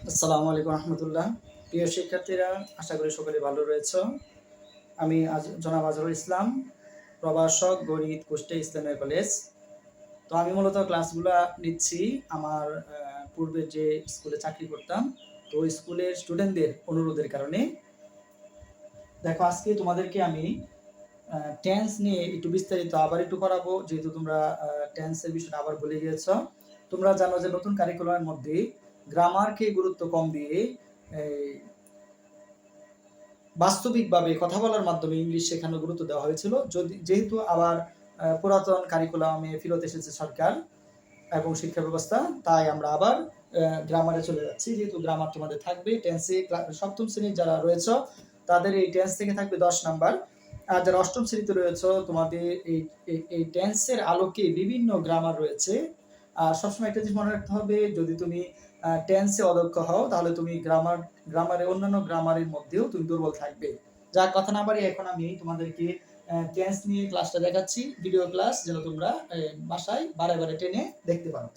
আসসালামু আলাইকুম রহমতুল্লাহ। প্রিয় শিক্ষার্থীরা, আশা করি সকলে ভালো রয়েছে। আমি জনাব আজহারুল ইসলাম, প্রভাষক, গণিত, কুষ্টিয়া ইসলামিয়া কলেজ। তো আমি মূলত ক্লাসগুলো নিচ্ছি আমার পূর্বে যে স্কুলে চাকরি করতাম, তো ওই স্কুলের স্টুডেন্টদের অনুরোধের কারণে। দেখো, আজকে তোমাদেরকে আমি টেন্স নিয়ে একটু বিস্তারিত আবার একটু করাবো, যেহেতু তোমরা টেন্সের বিষয়টা আবার ভুলে গিয়েছ। তোমরা জানো যে নতুন কারিকুলামের মধ্যে গ্রামারকে গুরুত্ব কম দিয়ে বাস্তবিকভাবে কথা বলার মাধ্যমে ইংলিশ শেখানোর গুরুত্ব দেওয়া হয়েছিল। যেহেতু আবার পুরাতন কারিকুলামে ফেরত এসেছে সরকার এবং শিক্ষা ব্যবস্থা, তাই আমরা আবার গ্রামারে চলে যাচ্ছি। যেহেতু গ্রামার তোমাদের থাকবে টেন্সে, সপ্তম শ্রেণীর যারা রয়েছে তাদের এই টেন্স থেকে থাকবে 10 নাম্বার। আর যারা অষ্টম শ্রেণীতে রয়েছে তোমাদের এই টেন্সের আলোকে বিভিন্ন গ্রামার রয়েছে। আর সবসময় একটা জিনিস মনে রাখতে হবে, যদি তুমি টেন্সে অদক্ষ হও তাহলে তুমি গ্রামারে অন্যান্য গ্রামারের মধ্যেও তুমি দুর্বল থাকবে। যা কথা না বাড়ি, এখন আমি তোমাদেরকে টেন্স নিয়ে ক্লাসটা দেখাচ্ছি, ভিডিও ক্লাস, যেন তোমরা বাসায় বারে বারে টেনে দেখতে পারো।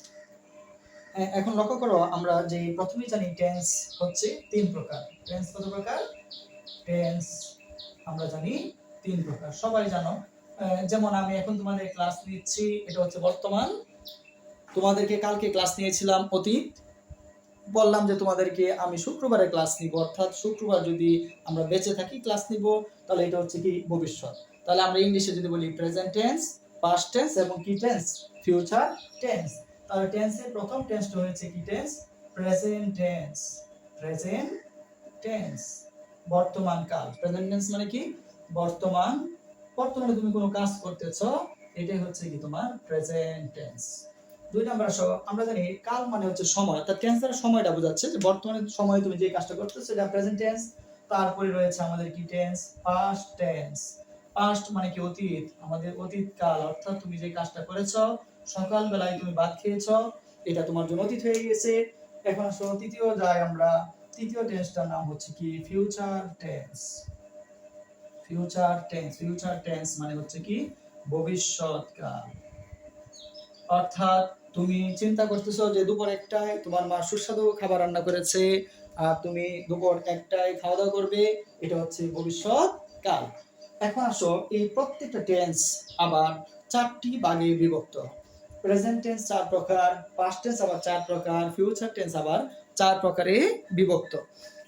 এখন লক্ষ্য করো, আমরা যে প্রথমেই জানি টেন্স হচ্ছে 3 প্রকার। টেন্স কত প্রকার? টেন্স আমরা জানি 3 প্রকার, সবাই জানো। যেমন আমি এখন তোমাদের ক্লাস নিচ্ছি, এটা হচ্ছে বর্তমান। তোমাদেরকে কালকে ক্লাস নিয়েছিলাম অতীত। বললাম যে তোমাদেরকে আমি শুক্রবারে ক্লাস নিব, অর্থাৎ শুক্রবার যদি আমরা বেঁচে থাকি ক্লাস নিব, তাহলে এটা হচ্ছে কি ভবিষ্যৎ। তাহলে আমরা ইংলিশে যদি বলি প্রেজেন্ট টেন্স, পাস্ট টেন্স এবং কি টেন্স? Future tense. তাহলে টেন্সের প্রথম টেন্সটা হচ্ছে কি tense? Present tense. Present tense, বর্তমান কাল। প্রেজেন্ট টেন্স মানে কি? বর্তমান, বর্তমানে তুমি কোনো কাজ করতেছো, এটাই হচ্ছে কি তোমার প্রেজেন্ট টেন্স। 2 নাম্বার আসো, আমরা জানি কাল মানে হচ্ছে সময়, অর্থাৎ টেন্স দ্বারা সময়টা বোঝাচ্ছে যে বর্তমানে সময়ে তুমি যে কাজটা করতেছো সেটা প্রেজেন্ট টেন্স। তারপরে রয়েছে আমাদের কি টেন্স? Past tense. পাস্ট মানে কি? অতীত, আমাদের অতীত কাল, অর্থাৎ তুমি যে কাজটা করেছো, সকাল বেলায় তুমি ভাত খেয়েছো, এটা তোমার জন্য অতীত হয়ে গেছে। এখন আসো তৃতীয় টেন্সটার নাম হচ্ছে কি? Future tense. Future tense, future tense মানে হচ্ছে কি? ভবিষ্যৎকাল। অর্থাৎ তুমি চিন্তা করতেছো যে দুপুর 1টায় তোমার মা সুস্বাদু খাবার রান্না করেছে, আর তুমি দুপুর 1টায় খাওয়া দাওয়া করবে, এটা হচ্ছে ভবিষ্যৎ কাল। এখন আসো, এই প্রত্যেকটা টেন্স আবার 4টি ভাগে বিভক্ত। প্রেজেন্ট টেন্স 4 প্রকার, পাস্ট টেন্স আবার 4 প্রকার, ফিউচার টেন্স আবার 4 প্রকারে বিভক্ত।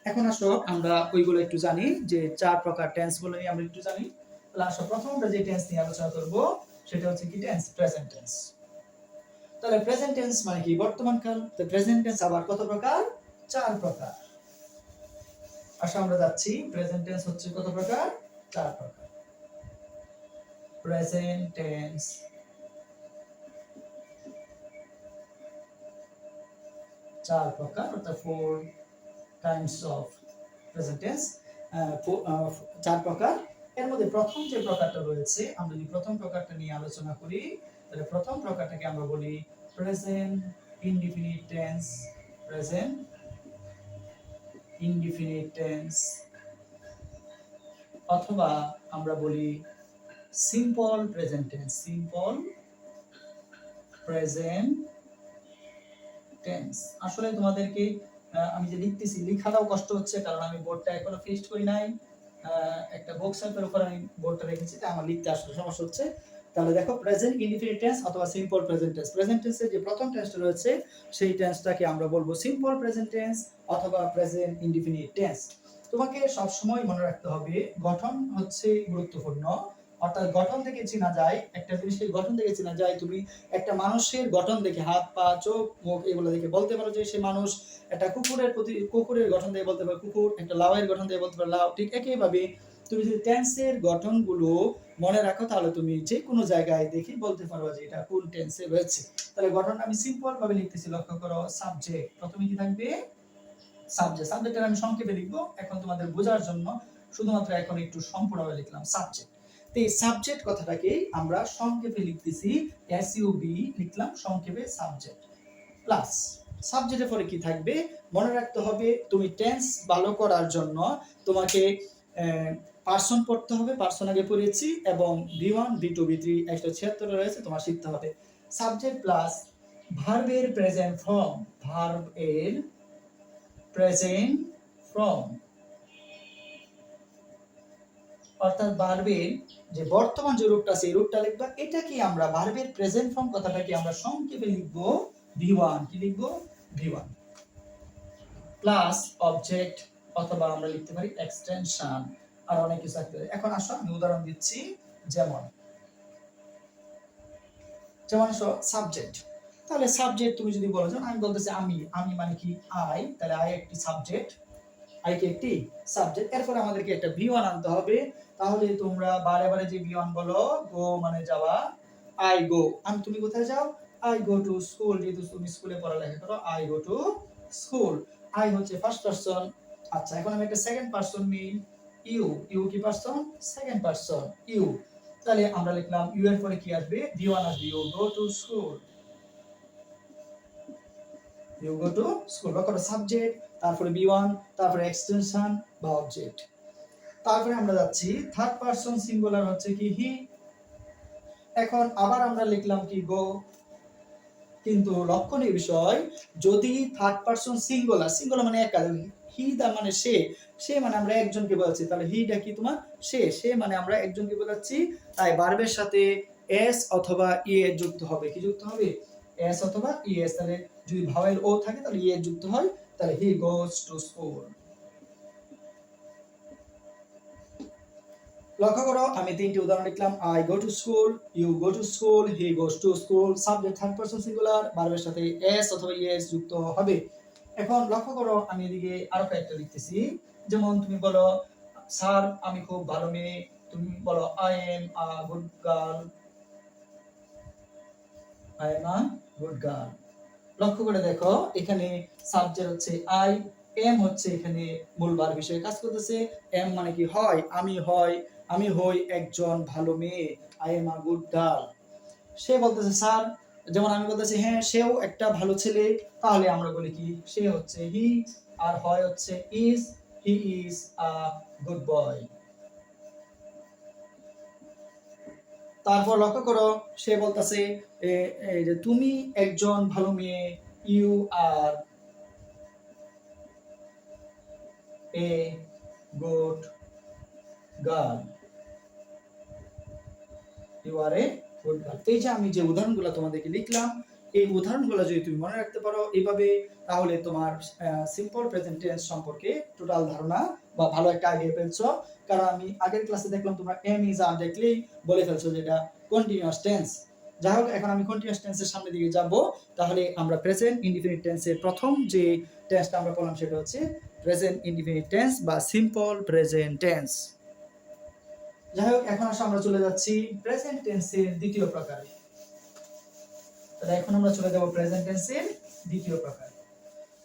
এখন আসো আমরা ওইগুলো একটু জানি, যে 4 প্রকার টেন্স গুলো নিয়ে আমরা একটু জানি। তাহলে আসো, প্রথমটা যে টেন্স নিয়ে আলোচনা করব সেটা হচ্ছে কি টেন্স? Present tense. তাহলে প্রেজেন্ট টেন্স মানে কি? বর্তমান কাল। তো প্রেজেন্ট টেন্স আবার কত প্রকার? 4 প্রকার। আসলে আমরা যাচ্ছি, প্রেজেন্ট টেন্স হচ্ছে কত প্রকার? 4 প্রকার। প্রেজেন্ট টেন্স 4 প্রকার, অর্থাৎ 4 টাইমস অফ প্রেজেন্ট টেন্স। 4 প্রকার। এর মধ্যে প্রথম যে প্রকারটা রয়েছে, আমরা যদি প্রথম প্রকারটা নিয়ে আলোচনা করি, তাহলে প্রথম প্রকারটাকে আমরা বলি present indefinite tense. Present indefinite tense, অথবা আমরা বলি simple present tense. Simple present tense. আসলে তোমাদেরকে আমি যে লিখতেছি, লেখাটাও কষ্ট হচ্ছে, কারণ আমি বোর্ডটা এখনো ফিক্সড করি নাই। একটা বক্স পেপারের উপর আমি বোর্ডটা রেখেছি, তাই আমার লিখতে আসলে সমস্যা হচ্ছে। তাহলে দেখো, প্রেজেন্ট ইনডিফিনিট টেন্স অথবা সিম্পল প্রেজেন্ট টেন্স। প্রেজেন্ট টেন্সের যে প্রথম টেন্সটা রয়েছে সেই টেন্সটাকে আমরা বলবো সিম্পল প্রেজেন্ট টেন্স অথবা প্রেজেন্ট ইনডিফিনিট টেন্স। তোমাকে সব সময় মনে রাখতে হবে, গঠন হচ্ছে গুরুত্বপূর্ণ। অর্থাৎ গঠন থেকে চেনা যায়, একটা জিনিসের গঠন থেকে চেনা যায়। তুমি একটা মানুষের গঠন দেখে, হাত পা চোখ মুখ এগুলো দেখে বলতে পারো যে সে মানুষ। একটা কুকুরের গঠন দিয়ে বলতে পারো কুকুর, একটা লাউয়ের গঠন দিয়ে বলতে পারো লাউ। ঠিক একইভাবে তুমি যদি টেন্সের গঠনগুলো মনে রাখো, তাহলে তুমি যে কোনো জায়গায় দেখে বলতে পারবে যে এটা কোন টেন্সে রয়েছে। তাহলে গঠন আমি সিম্পল ভাবে লিখতেছি, লক্ষ্য করো। সাবজেক্ট, প্রথমে কি থাকবে? সাবজেক্ট। সাবজেক্টের আমি সংক্ষেপে লিখবো এখন তোমাদের বোঝার জন্য, শুধুমাত্র এখন একটু সম্পূর্ণভাবে লিখলাম সাবজেক্ট। তো এই সাবজেক্ট কথাটাকে আমরা সংক্ষেপে লিখতেছি এসইউবি, লিখলাম সংক্ষেপে সাবজেক্ট। প্লাস সাবজেক্টের পরে কি থাকবে? মনে রাখতে হবে, তুমি টেন্স ভালো করার জন্য তোমাকে পার্সন পড়তে হবে। পার্সন আগে পড়েছি, এবং V1 V2 V3 176 রয়েছে, তোমার শিখতে হবে। সাবজেক্ট প্লাস ভার্বের প্রেজেন্ট ফর্ম। ভার্ব এর প্রেজেন্ট ফ্রম, অর্থাৎ ভার্বের যে বর্তমান যে রূপটা আছে এই রূপটা লিখবা। এটাকে আমরা ভার্বের প্রেজেন্ট ফর্ম কথাটাকে আমরা সংক্ষেপে লিখবো V1। কি লিখবো? V1 প্লাস অবজেক্ট, অথবা আমরা লিখতে পারি এক্সটেনশন, আর অনেক কিছু থাকতে পারে। এখন আসো আমি উদাহরণ দিচ্ছি। যেমন সাবজেক্ট। তাহলে সাবজেক্ট তুমি যদি বলো, যেমন আমি বলতেছি আমি মানে কি আই, তাহলে আই একটি সাবজেক্ট, আই কে একটি সাবজেক্ট। এরপর আমাদেরকে একটা V1 আনতে হবে। তাহলে তোমরা বারে বারে যে V1 বলো, গো মানে যাওয়া, আই গো, তুমি কোথায় যাও? আই গো টু স্কুল, যেহেতু তুমি স্কুলে পড়ালেখা করো, I go to school. I হচ্ছে ফার্স্ট পারসন। আচ্ছা, এখন আমি একটা সেকেন্ড পারসন নিই, ইউ কি পারসন? Second person you. তাহলে আমরা লিখলাম ইউ এর পরে কি আসবে? V1 আসবে, you go to school, you go to school. বা করো সাবজেক্ট, তারপরে V1, তারপরে এক্সটেনশন বা অবজেক্ট। তারপরে আমরা যাচ্ছি থার্ড পারসন সিঙ্গুলার হচ্ছে কি হি। এখন আবার আমরা লিখলাম কি গো, কিন্তু লক্ষণীয় বিষয়, যদি থার্ড পারসন সিঙ্গুলার মানে একা, হি দা মানে সে মানে আমরা একজনকে বোঝাচ্ছি, তাহলে হিটা কি তোমার? সে মানে আমরা একজনকে বোঝাচ্ছি, তাই ভার্বের সাথে এস অথবা ইএ যুক্ত হবে। কি যুক্ত হবে? এস অথবা ইএস। তাহলে যদি ভাওয়েল ও থাকে তাহলে ইএ যুক্ত হয়, তাহলে হি গোজ টু স্কুল। লক্ষ্য করো, আমি তিনটি উদাহরণ লিখলাম। I go to school, you go to school, he goes to school. Subject third person singular, ভার্বের সাথে এস অথবা ইএস যুক্ত হবে। এখন লক্ষ্য করো, আমি এদিকে আরো কয়েকটা লিখতেছি। যেমন তুমি বলো, স্যার আমি খুব ভালো মেয়ে। তুমি বলো, I am a good girl, I am a good girl. লক্ষ্য করে দেখো, এখানে সাবজেক্ট হচ্ছে আই, এম হচ্ছে এখানে মূল ভার্ব হিসেবে কাজ করতেছে। এম মানে কি? আমি হই একজন ভালো মেয়ে, I am a good girl. সে বলতেছে স্যার, যেমন আমি বলতেছি হ্যাঁ সেও একটা ভালো ছেলে, তাহলে আমরা বলি কি? সে হচ্ছে হি, আর হয় হচ্ছে is, he is a good boy. তারপর লক্ষ্য করো, সে বলতেছে এই যে তুমি একজন ভালো মেয়ে, you are a good girl, you are a good girl. এই যে আমি যে উদাহরণগুলো তোমাদেরকে লিখলাম, এই উদাহরণগুলো যদি তুমি মনে রাখতে পারো এইভাবে, তাহলে তোমার সিম্পল প্রেজেন্ট টেন্স সম্পর্কে টোটাল ধারণা বা ভালো একটা আইডিয়া পেয়েছো। কারণ আমি আগের ক্লাসে দেখলাম তোমরা এম ইজ আর দেখলেই বলে ফেলছো যেটা কন্টিনিউয়াস টেন্স। যাই হোক, এখন আমি কন্টিনিউয়াস টেন্সের সামনের দিকে যাব। তাহলে আমরা প্রেজেন্ট ইনডিফিনিট টেন্সের প্রথম যে টেন্সটা আমরা পড়লাম সেটা হচ্ছে প্রেজেন্ট ইনডিফিনিট টেন্স বা সিম্পল প্রেজেন্ট টেন্স। যাই হোক, এখন আসলে আমরা চলে যাচ্ছি প্রেজেন্ট টেন্সের দ্বিতীয় প্রকারে। তাহলে এখন আমরা চলে যাব প্রেজেন্ট টেন্সের দ্বিতীয় প্রকার।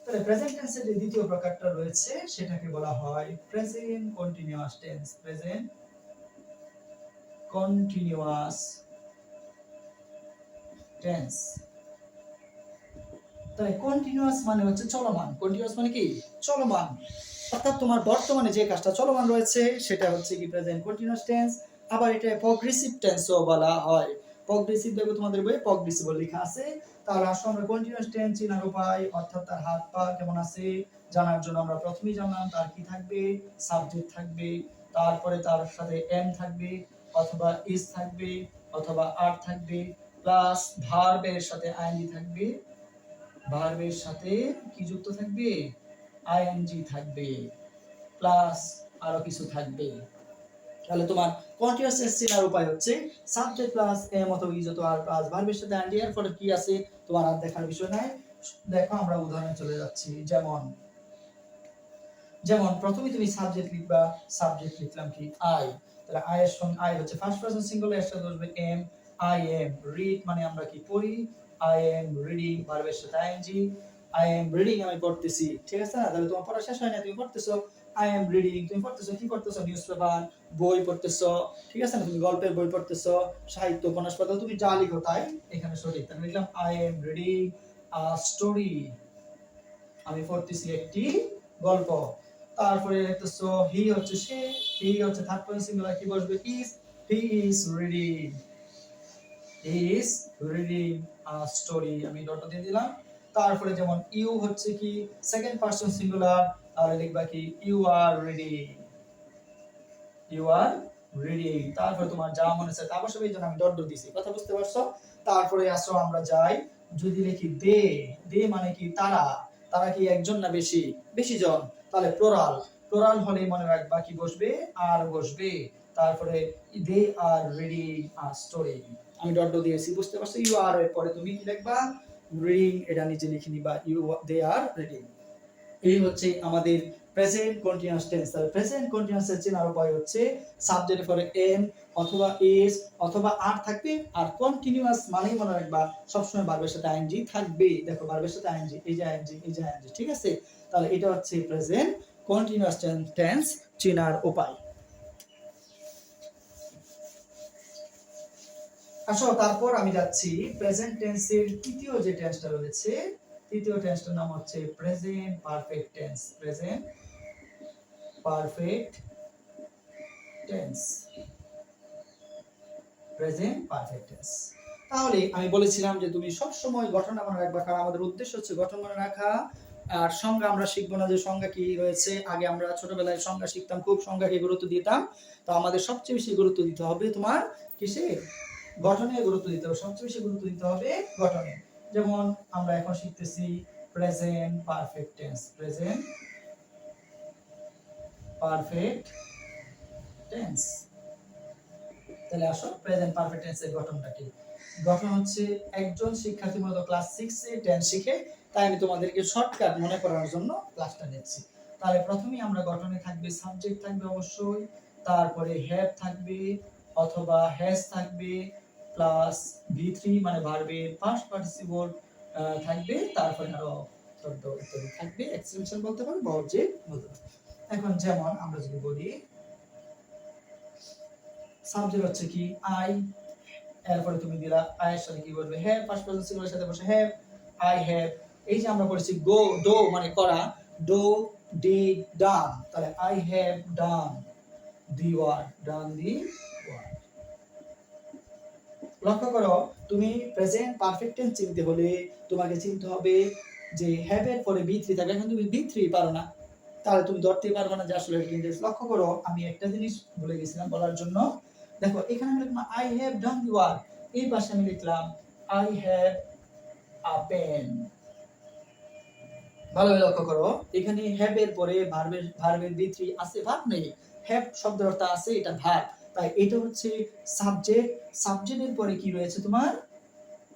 তাহলে প্রেজেন্ট টেন্সের যে দ্বিতীয় প্রকারটা রয়েছে সেটাকে বলা হয় present continuous tense. Present continuous tense. তাহলে কন্টিনিউয়াস মানে হচ্ছে চলমান। কন্টিনিউয়াস মানে কি? চলমান। অর্থাৎ তোমার বর্তমানে যে কাজটা চলমান রয়েছে সেটা হচ্ছে কি প্রেজেন্ট কন্টিনিউয়াস টেন্স। আবার এটা প্রগ্রেসিভ টেন্সও বলা হয়। প্রগ্রেসিভ দেখো তোমাদের বইয়ে প্রগ্রেসিভ লেখা আছে। তাহলে আসলে আমরা কন্টিনিউয়াস টেন্স চেনার উপায়, অর্থাৎ তার হাত পা কেমন আছে জানার জন্য আমরা প্রথমেই জানলাম তার কি থাকবে? সাবজেক্ট থাকবে, তারপরে তার সাথে এম থাকবে, অথবা ইজ থাকবে, অথবা আর থাকবে, প্লাস ভার্বের সাথে আইএনজি থাকবে। ভার্বের সাথে কি যুক্ত থাকবে? আইএনজি থাকবে, প্লাস আরো কিছু থাকবে। তাহলে তোমার কন্টিনিউয়াস টেন্স চেনার উপায় হচ্ছে সাবজেক্ট প্লাস এম অথবা ইজ অথবা আর প্লাস ভার্বের সাথে আইএনজি। এর ফলে কি আছে তোমার আর দেখার বিষয় নাই। দেখো আমরা উদাহরণে চলে যাচ্ছি। যেমন প্রথমে তুমি সাবজেক্ট লিখবা। সাবজেক্ট লিখলাম কি? আই। তাহলে আই এর সঙ্গে আই হচ্ছে ফার্স্ট পারসন সিঙ্গুলার, এর সাথে বসবে এম। আই এম রিড মানে আমরা কি পড়ি, আই এম রিডিং ভার্বের সাথে আইএনজি। আই এম রিডিং আমি পড়তেছি, ঠিক আছে না? তাহলে তোমার পড়া শেষ হয় না, তুমি পড়তেছো। আই এম রিডিং, তুমি পড়তেছো, কি পড়তেছো? নিউজপেপার, বই পড়তেছো, ঠিক আছে না? তুমি গল্পের বই পড়তেছো, সাহিত্য উপন্যাস পড়তেছো, তুমি যা লিখো তাই এখানে সঠিক। তাহলে লিখলাম I am reading a story, আমি পড়তেছি একটি গল্প। তারপরে লিখতেছো হি হচ্ছে সে, হি হচ্ছে থার্ড পারসন সিঙ্গুলার, কি বসবে? Is, he is reading, he is reading a story, আমি ডট দিয়ে দিলাম। তারপরে যেমন ইউ হচ্ছে কি সেকেন্ড পারসন সিঙ্গুলার, তাহলে লিখবা কি you are ready, you are ready. তারপরে তোমার যা মনে চায় তা বসাবে, এই জন্য আমি ডট ডট দিছি, কথা বুঝতে পারছো? তারপরে আসো আমরা যাই, যদি লিখি দে, দে মানে কি তারা, তারা কি একজন না বেশি, বেশি জন, তাহলে প্লোরাল, প্লোরাল হলে মনে রাখবা কি বসবে, আর বসবে। তারপরে দে আর রিডিং আ স্টোরি, আমি ডট ডট দিয়েছি, বুঝতে পারছো? ইউ আর এর পরে তুমি কি লিখবা, রিডিং, এটা নিচে লিখে নিবা ইউ, দে আর রিডিং। এই হচ্ছে আমাদের প্রেজেন্ট কন্টিনিউয়াস টেন্স। তাহলে প্রেজেন্ট কন্টিনিউয়াস এর চেনার উপায় হচ্ছে সাবজেক্টের পরে এম অথবা ইজ অথবা আর থাকবে, আর কন্টিনিউয়াস মানেই মনে রাখবা সবসময় ভার্বের সাথে আইএনজি থাকবে। দেখো ভার্বের সাথে আইএনজি, এই যে আইএনজি, এই যে আইএনজি, ঠিক আছে? তাহলে এটা হচ্ছে প্রেজেন্ট কন্টিনিউয়াস টেন্স চেনার উপায়। আসো তারপর আমি যাচ্ছি প্রেজেন্ট টেন্সের তৃতীয় যে টেন্সটা রয়েছে, তৃতীয় টেন্সটার নাম হচ্ছে present perfect tense, present perfect tense, present perfect tense. তাহলে আমি বলেছিলাম যে তুমি সব সময় গঠন মনে রাখবা, কারণ আমাদের উদ্দেশ্য হচ্ছে গঠন মনে রাখা। আর সংজ্ঞা আমরা শিখবো না যে সংজ্ঞা কি রয়েছে, আগে আমরা ছোটবেলায় সংজ্ঞা শিখতাম, খুব সংজ্ঞাকে গুরুত্ব দিতাম। তো আমাদের সবচেয়ে বেশি গুরুত্ব দিতে হবে তোমার কিসে, গঠনে গুরুত্ব দিতে হবে, সবচেয়ে বেশি গুরুত্ব দিতে হবে গঠনে। যেমন আমরা এখন শিখতেছি present perfect tense, present perfect tense. তাহলে আসো প্রেজেন্ট পারফেক্ট টেন্সের গঠনটা কি। গঠন হচ্ছে একজন শিক্ষার্থী মূলত ক্লাস 6 এ টেন্স শিখে, তাই আমি তোমাদেরকে শর্টকাট মনে করার জন্য ক্লাসটা নিচ্ছি। তাহলে প্রথমেই আমরা গঠনে থাকবে সাবজেক্ট থাকবে অবশ্যই, তারপরে হ্যাভ থাকবে অথবা হ্যাজ থাকবে, প্লাস V3 মানে ভার্বের ফার্স্ট পার্টিসিপল থাকবে, তারপরে আরো শব্দ ইত্যাদি থাকবে, এক্সটেনশন বলতে পারো বা অবজেক্ট বলতে পারো। এখন যেমন আমরা যদি বলি সাবজেক্ট হচ্ছে কি আই, এরপরে তুমি দিলা আই এর সাথে কি বলবে, হ্যাভ, ফার্স্ট পারসন সিঙ্গুলার সাথে বসে হ্যাভ, আই হ্যাভ। এই যে আমরা পড়েছি গো, ডো মানে করা, ডো ডিড ডান, তাহলে I have done the work, done the work. লক্ষ্য করো, তুমি প্রেজেন্ট পারফেক্ট টেন্স চিনতে হলে তোমাকে চিনতে হবে যে হ্যাভ এর পরে বি থ্রি থাকে, এখন তুমি বি থ্রি পারো না, তাহলে তুমি ধরতে পারবে না যে আসলে এটা ইংরেজি। লক্ষ্য করো, আমি একটা জিনিস ভুলে গেছিলাম বলার জন্য, দেখো এখানে আমি লিখলাম I have done the work, এই পাশে আমি লিখলাম আই হ্যাভ আ পেন। ভালোভাবে লক্ষ্য করো, এখানে হ্যাভ এর পরে ভার্বের বি থ্রি আছে, ভার্ব নেই, হ্যাভ শব্দের অর্থ আছে, এটা ভার্ব, তাই এটা হচ্ছে সাবজেক্ট। সাবজেক্টের পরে কি রয়েছে তোমার,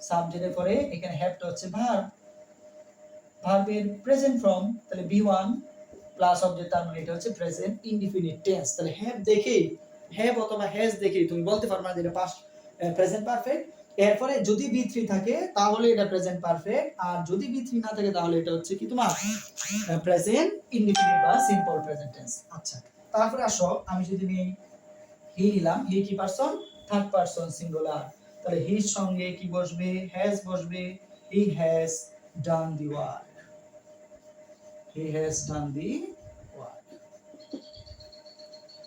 সাবজেক্টের পরে এখানে হ্যাভটা হচ্ছে ভার্ব, ভার্বের প্রেজেন্ট ফর্ম, তাহলে বি1 প্লাস অবজেক্ট, তার মানে এটা হচ্ছে প্রেজেন্ট ইনডিফিনিট টেন্স। তাহলে হ্যাভ দেখে, হ্যাভ অথবা হ্যাজ দেখে তুমি বলতে পারবে না যে এটা পাস্ট প্রেজেন্ট পারফেক্ট। এরপরে যদি বি3 থাকে তাহলে এটা প্রেজেন্ট পারফেক্ট, আর যদি বি3 না থাকে তাহলে এটা হচ্ছে কি তোমার প্রেজেন্ট ইনডিফিনিট বা সিম্পল প্রেজেন্ট টেন্স। আচ্ছা, তারপরে আসো, আমি যদি নেই হি নিলাম, হি কি পারসন, থার্ড পারসন সিঙ্গুলার, তাহলে হির সঙ্গে কি বসবে, হ্যাজ বসবে, he has done the work, he has done the work.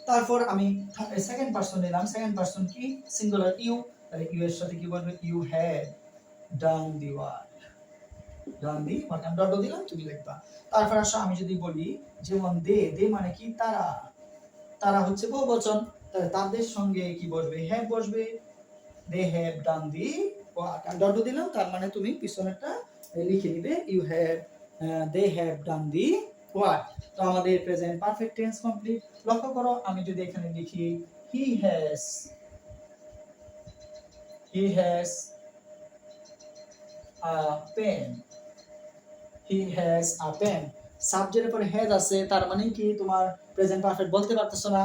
তারপর আমি সেকেন্ড পারসন নিলাম, সেকেন্ড পারসন কি সিঙ্গুলার ইউ, তাহলে ইউ এর সাথে কি বলবে, you had done the work, done the work, আমি ডট দিলাম, তুমি লিখবা। তারপর আসো, আমি যদি বলি যেমন দে, দে মানে কি তারা, তারা হচ্ছে বহুবচন, তাহলে তাদের সঙ্গে কি বসবে, হ্যাভ বসবে, they have done the work, আমি ডট দিলাম, তার মানে তুমি পিছনেরটা লিখে নিবে, you have, they have done the work. তো আমাদের প্রেজেন্ট পারফেক্ট টেন্স কমপ্লিট। লক্ষ্য করো, আমি যদি এখানে লিখি he has, he has a pen, he has a pen, সাবজেক্টের পরে হ্যাজ আছে, তার মানে কি তোমার প্রেজেন্ট পারফেক্ট বলতে পারতেছো না,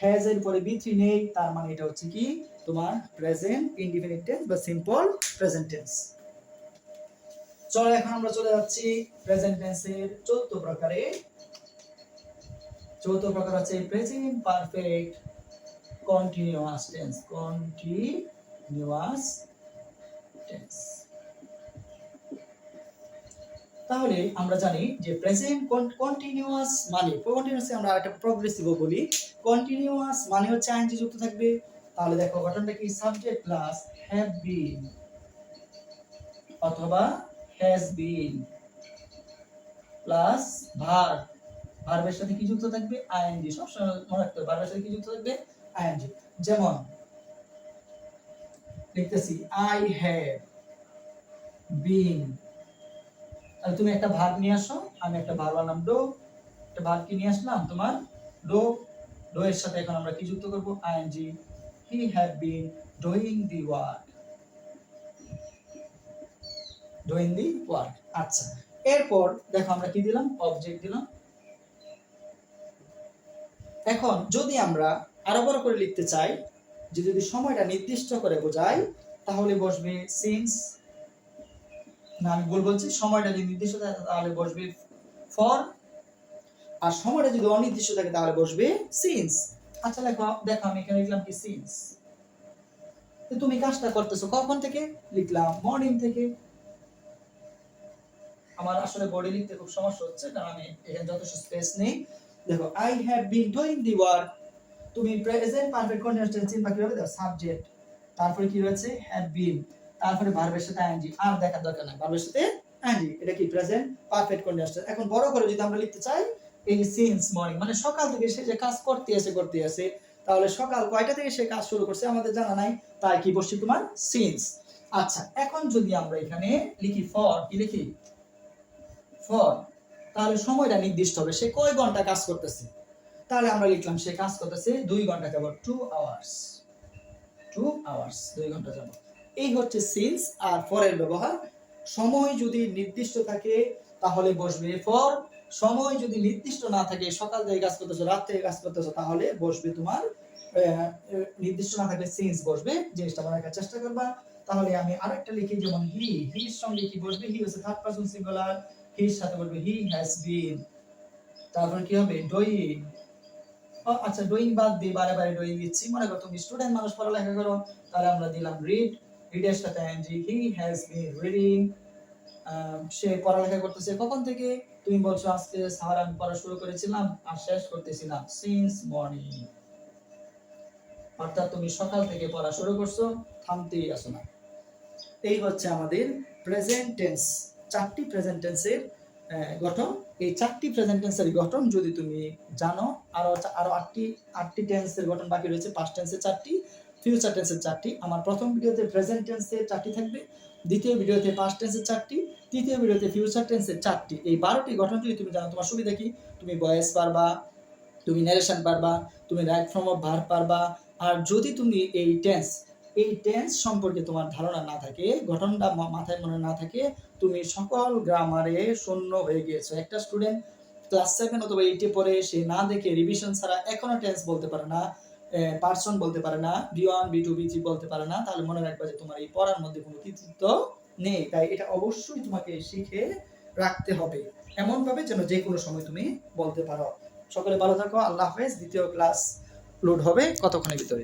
হ্যাজ এর পরে বি3 নেই, তার মানে এটা হচ্ছে কি তোমার প্রেজেন্ট ইনডিফিনিট টেন্স বা সিম্পল প্রেজেন্ট টেন্স। চলো এখন আমরা চলে যাচ্ছি প্রেজেন্ট টেন্সের চতুর্থ প্রকারে। চতুর্থ প্রকার হচ্ছে present perfect continuous tense, continuous tense. তাহলে আমরা জানি যে প্রেজেন্ট কন্টিনিউয়াস মানে, কন্টিনিউয়াস আমরা একটা প্রগ্রেসিভ বলি, কন্টিনিউয়াস মানে হচ্ছে আইএনজি যুক্ত থাকবে। তাহলে দেখো গঠনটা কি, সাবজেক্ট প্লাস হ্যাভ বিন অথবা হ্যাজ বিন প্লাস ভার্ব, ভার্বের সাথে কি যুক্ত থাকবে? আইএনজি। সবসময় মনে রাখতে হবে ভার্বের সাথে কি যুক্ত থাকবে? আইএনজি। যেমন লিখতেছি আই হ্যাভ বিন, তাহলে তুমি একটা ভার্ব নিয়ে আসো, আমি একটা ভার্ব আনলাম ডো, একটা ভার্ব কি নিয়ে আসলাম তোমার? ডো। ডো এর সাথে এখন আমরা কি যুক্ত করব? ING. He have been doing the work, doing the work. আচ্ছা, এরপর দেখো আমরা কি দিলাম? অবজেক্ট দিলাম। এখন যদি আমরা আরো বড় করে লিখতে চাই, যে যদি সময়টা নির্দিষ্ট করে বোঝাই, তাহলে বসবে সিন্স। না, আমি ভুল বলছি, সময়টা যদি নির্দিষ্ট থাকে তাহলে বসবে ফর, আর সময়টা যদি অনির্দিষ্ট থাকে তাহলে বসবে সিন্স। আচ্ছা দেখো দেখো আমি এখানে লিখলাম কি? সিন্স। তো তুমি কাজটা করতেছো কখন থেকে? লিখলাম মর্নিং থেকে। আমার আসলে বডি লিখতে খুব সমস্যা হচ্ছে, কারণ আমি এখানে যথেষ্ট স্পেস নেই। দেখো I have been doing the work, তুমি প্রেজেন্ট পারফেক্ট কন্টিনিউয়াস টেন্স চিন্তা কিভাবে দাও? সাবজেক্ট, তারপরে কি রয়েছে? হ্যাভ বিন, তারপরে ভার্বের সাথে আইএনজি। আর দেখার দরকার নাই, ভার্বের সাথে আইএনজি, এটা কি? Present perfect continuous tense. এখন বড় করে যদি আমরা লিখতে চাই, এই সিন্স মর্নিং, মানে সকাল থেকে সে যে কাজ করতে আসে, তাহলে সকাল কয়টা থেকে সে কাজ শুরু করছে আমাদের জানা নাই, তাই কি বসছে তোমার? সিন্স। আচ্ছা, এখন যদি আমরা এখানে লিখি ফর, কি লিখি? ফর, তাহলে সময়টা নির্দিষ্ট হবে, সে কয় ঘন্টা কাজ করতেছে। তাহলে আমরা লিখলাম সে কাজ করতেছে 2 ঘন্টা যাবত, 2 আওয়ার্স, 2 আওয়ার্স, 2 ঘন্টা যাবত। এই হচ্ছে সিন্স আর ফরের ব্যবহার। সময় যদি নির্দিষ্ট থাকে তাহলে বসবে ফর, সময় যদি নির্দিষ্ট না থাকে, সকাল থেকে কাজ করতেছো, রাত থেকে কাজ করতেছো, তাহলে বসবে তোমার নির্দিষ্ট না থাকলে সিন্স বসবে। জিনিসটা মনে রাখার চেষ্টা করবা। তাহলে আমি আরেকটা লিখি, যেমন হি, হির সঙ্গে কি বসবে? হি হচ্ছে থার্ড পারসন সিঙ্গুলার, হির সাথে বলবে হি হ্যাজ বিন। তারপর কি হবে? ডুইং। আচ্ছা, ডুইং বাদ দিয়ে বারে বারে ডুইং দিচ্ছি। মনে করো তুমি স্টুডেন্ট মানুষ, পড়ালেখা করো, তাহলে আমরা দিলাম রিড, রিডের সাথে ING. He has been reading, সে পড়ালেখা করতেছে কখন থেকে? তুমি বলছো আজকে স্যার আমি পড়া শুরু করেছিলাম আর শেষ করতেছিলাম, সিন্স মর্নিং। অর্থাৎ তুমি সকাল থেকে পড়া শুরু করছো, থামতেই আসো না। এই হচ্ছে আমাদের প্রেজেন্ট টেন্স, 4টি প্রেজেন্ট টেন্সের গঠন। এই 4টি প্রেজেন্ট টেন্সের গঠন যদি তুমি জানো, আরো 8টি টেন্সের গঠন বাকি রয়েছে। পাস্ট টেন্সের 4টি, ফিউচার টেন্সের 4টি। আমার প্রথম ভিডিওতে প্রেজেন্ট টেন্সের 4টি থাকবে, দ্বিতীয় ভিডিওতে পাস্ট টেন্সের 4টি, তৃতীয় ভিডিওতে ফিউচার টেন্সের 4টি। এই 12টি গঠন যদি তুমি জানো, তোমার সুবিধা কি? তুমি ভয়েস পারবা, তুমি ন্যারেশন পারবা, তুমি রাইট ফর্ম অফ ভার্ব পারবা। আর যদি তুমি এই টেন্স সম্পর্কে তোমার ধারণা না থাকে, গঠনটা মাথায় মনে না থাকে, তুমি সকল গ্রামারে শূন্য হয়ে গিয়েছো। একটা স্টুডেন্ট ক্লাস 7 অথবা 8 পড়ে, সে না দেখে রিভিশন ছাড়া এখনো টেন্স বলতে পারে না, পারসন বলতে পারে না, B1 B2 B3 বলতে পারে না, তাহলে মনে রাখবা যে তোমার এই পড়ার মধ্যে কোনো কৃতিত্ব নেই। তাই এটা অবশ্যই তোমাকে শিখে রাখতে হবে, এমন ভাবে যেন যে কোনো সময় তুমি বলতে পারো। সকলে ভালো থাকো, আল্লাহ হাফেজ। দ্বিতীয় ক্লাস লোড হবে কতক্ষণের ভিতরে।